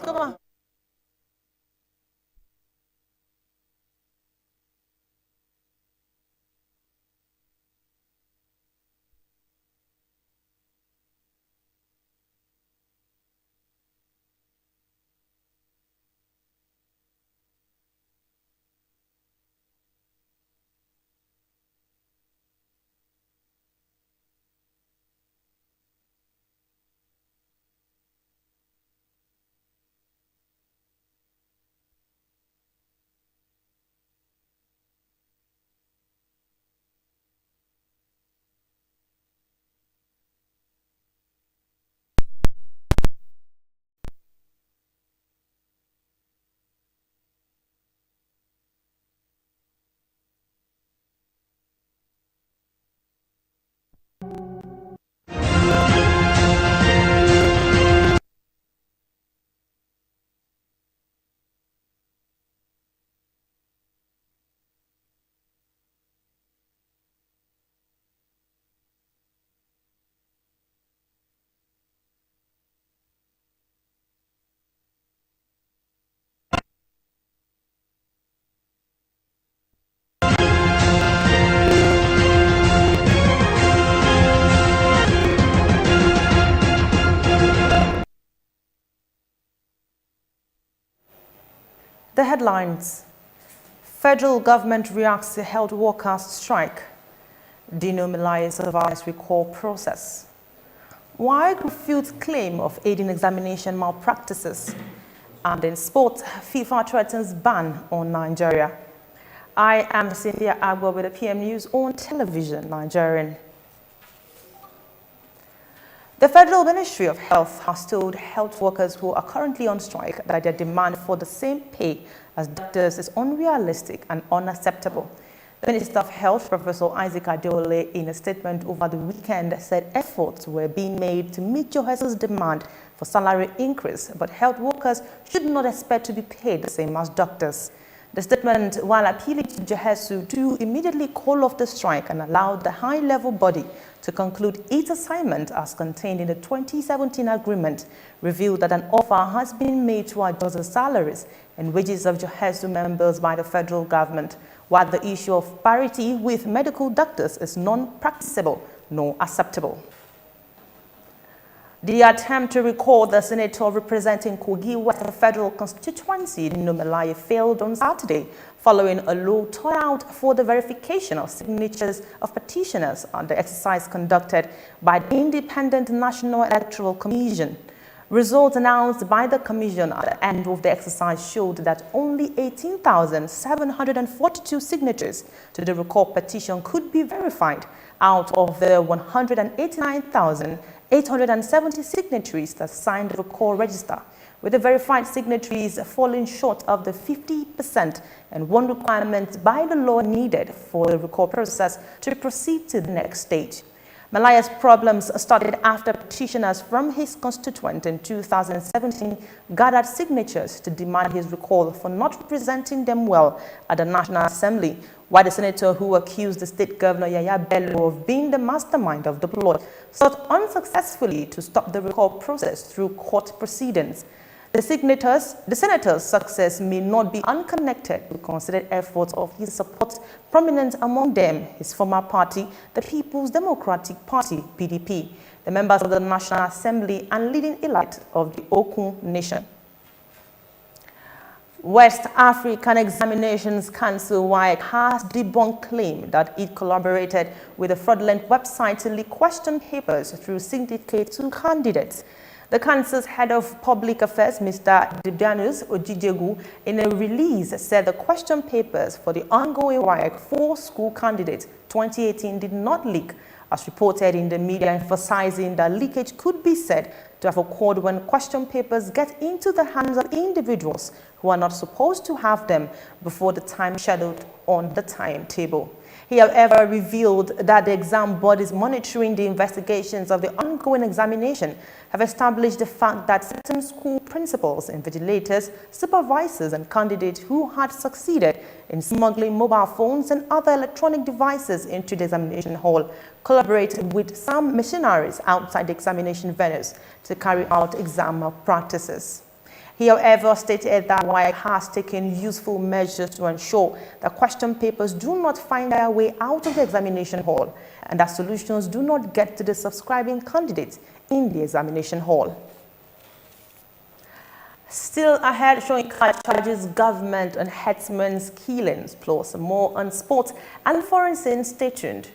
Come on. The headlines. Federal government reacts to health workers' strike. Dino Melaye survives recall process. Why refutes claim of aiding examination malpractices? And in sports, FIFA threatens ban on Nigeria. I am Cynthia Agbo with the PM News on television, Nigerian. The Federal Ministry of Health has told health workers who are currently on strike that their demand for the same pay as doctors is unrealistic and unacceptable. The Minister of Health, Professor Isaac Adeole, in a statement over the weekend, said efforts were being made to meet JOHESU's demand for salary increase, but health workers should not expect to be paid the same as doctors. The statement, while appealing to JOHESU to immediately call off the strike and allow the high-level body to conclude its assignment as contained in the 2017 agreement, revealed that an offer has been made to adjust the salaries and wages of JOHESU members by the federal government, while the issue of parity with medical doctors is non-practicable nor acceptable. The attempt to recall the senator representing Kogi West Federal Constituency, Dino Melaye, failed on Saturday following a low turnout for the verification of signatures of petitioners on the exercise conducted by the Independent National Electoral Commission. Results announced by the Commission at the end of the exercise showed that only 18,742 signatures to the recall petition could be verified out of the 189,870 signatories that signed the recall register, with the verified signatories falling short of the 50% and one requirement by the law needed for the recall process to proceed to the next stage. Melaye's problems started after petitioners from his constituent in 2017 gathered signatures to demand his recall for not representing them well at the National Assembly, while the senator who accused the state governor Yaya Bello of being the mastermind of the plot sought unsuccessfully to stop the recall process through court proceedings. The senator's success may not be unconnected with considered efforts of his support, prominent among them his former party, the People's Democratic Party, PDP, the members of the National Assembly, and leading elite of the Okun Nation. West African Examinations Council (WAEC) has debunked claim that it collaborated with a fraudulent website to leak question papers through syndicate to candidates. The council's head of public affairs, Mr. Dibianus Ojijegu, in a release said the question papers for the ongoing WAEC for school candidates 2018 did not leak, as reported in the media, emphasizing that leakage could be said to have occurred when question papers get into the hands of individuals who are not supposed to have them before the time scheduled on the timetable. He, however, revealed that the exam bodies monitoring the investigations of the ongoing examination have established the fact that certain school principals, invigilators, supervisors, and candidates who had succeeded in smuggling mobile phones and other electronic devices into the examination hall collaborated with some missionaries outside the examination venues to carry out exam practices. He, however, stated that WAEC has taken useful measures to ensure that question papers do not find their way out of the examination hall and that solutions do not get to the subscribing candidates in the examination hall. Still ahead, Soyinka charges government on headsmen's killings, plus more on sports and foreign scenes. Stay tuned.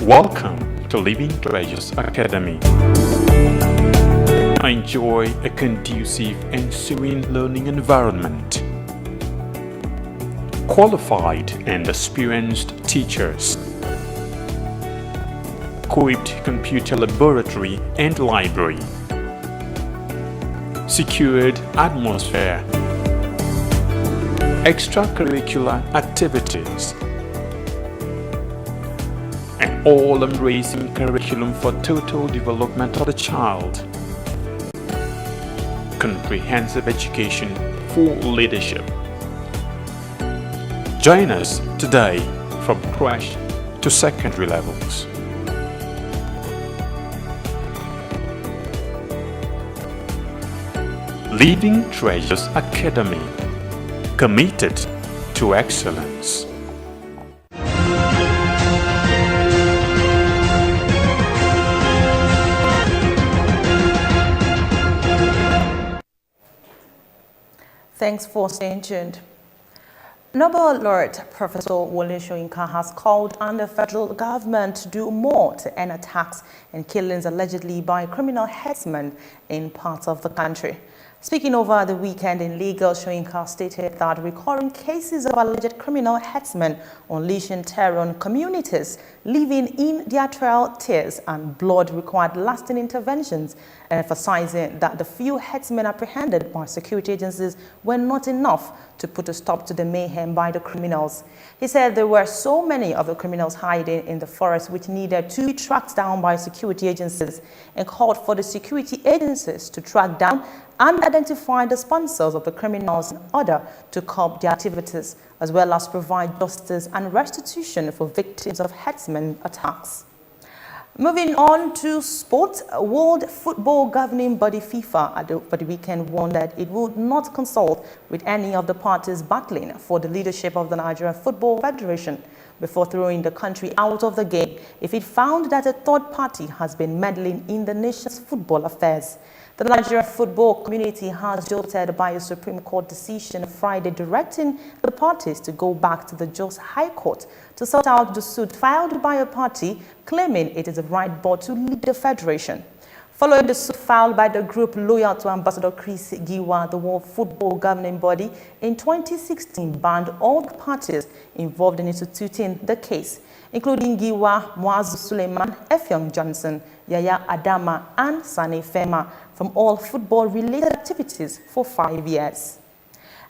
Welcome to Living Treasures Academy. Enjoy a conducive and serene learning environment. Qualified and experienced teachers. Equipped computer laboratory and library. Secured atmosphere. Extracurricular activities. An all-embracing curriculum for total development of the child. Comprehensive education for leadership. Join us today from crèche to secondary levels. Living Treasures Academy, committed to excellence. Thanks for staying tuned. Nobel laureate Professor Wole Soyinka has called on the federal government to do more to end attacks and killings allegedly by criminal headsmen in parts of the country. Speaking over the weekend in Lagos, Soyinka stated that recurring cases of alleged criminal headsmen unleashing terror on communities living in their trail tears and blood required lasting interventions, emphasizing that the few headsmen apprehended by security agencies were not enough to put a stop to the mayhem by the criminals. He said there were so many of the criminals hiding in the forest which needed to be tracked down by security agencies, and called for the security agencies to track down and identify the sponsors of the criminals in order to curb their activities, as well as provide justice and restitution for victims of headsmen attacks. Moving on to sport, World Football Governing Body FIFA for the weekend warned that it would not consult with any of the parties battling for the leadership of the Nigerian Football Federation before throwing the country out of the game if it found that a third party has been meddling in the nation's football affairs. The Nigerian football community has jolted by a Supreme Court decision Friday directing the parties to go back to the Jos High Court to sort out the suit filed by a party claiming it is the right board to lead the federation. Following the suit filed by the group loyal to Ambassador Chris Giwa, the World Football Governing Body in 2016 banned all the parties involved in instituting the case, including Giwa, Muazu Suleiman, Effiong Johnson, Yaya Adama, and Sani Fema from all football-related activities for 5 years.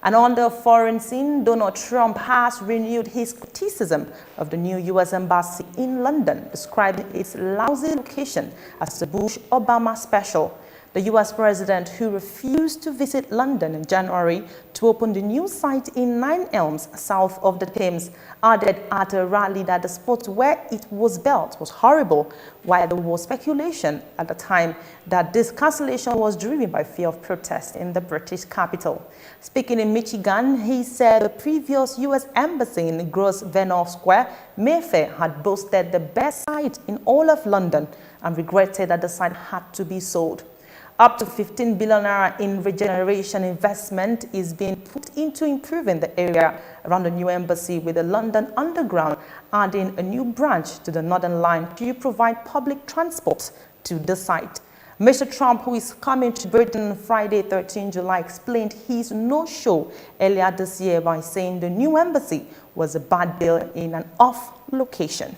And on the foreign scene, Donald Trump has renewed his criticism of the new U.S. embassy in London, describing its lousy location as the Bush-Obama special. The U.S. president, who refused to visit London in January to open the new site in Nine Elms, south of the Thames, added at a rally that the spot where it was built was horrible, while there was speculation at the time that this cancellation was driven by fear of protest in the British capital. Speaking in Michigan, he said the previous U.S. embassy in Grosvenor Square, Mayfair, had boasted the best site in all of London and regretted that the site had to be sold. Up to 15 billion naira in regeneration investment is being put into improving the area around the new embassy, with the London Underground adding a new branch to the Northern Line to provide public transport to the site. Mr. Trump, who is coming to Britain on Friday, 13 July, explained his no-show earlier this year by saying the new embassy was a bad deal in an off location.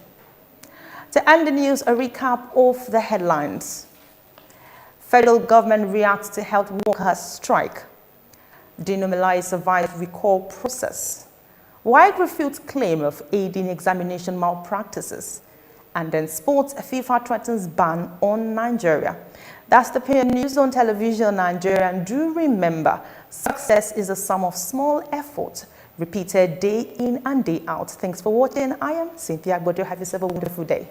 To end the news, a recap of the headlines. Federal government reacts to health workers' strike. Denominalized survives recall process. WAEC refutes claim of aiding examination malpractices. And then sports, FIFA threatens ban on Nigeria. That's the PM News on Television Nigeria. And do remember, success is a sum of small efforts, repeated day in and day out. Thanks for watching. I am Cynthia Agbodo. Have yourself a wonderful day.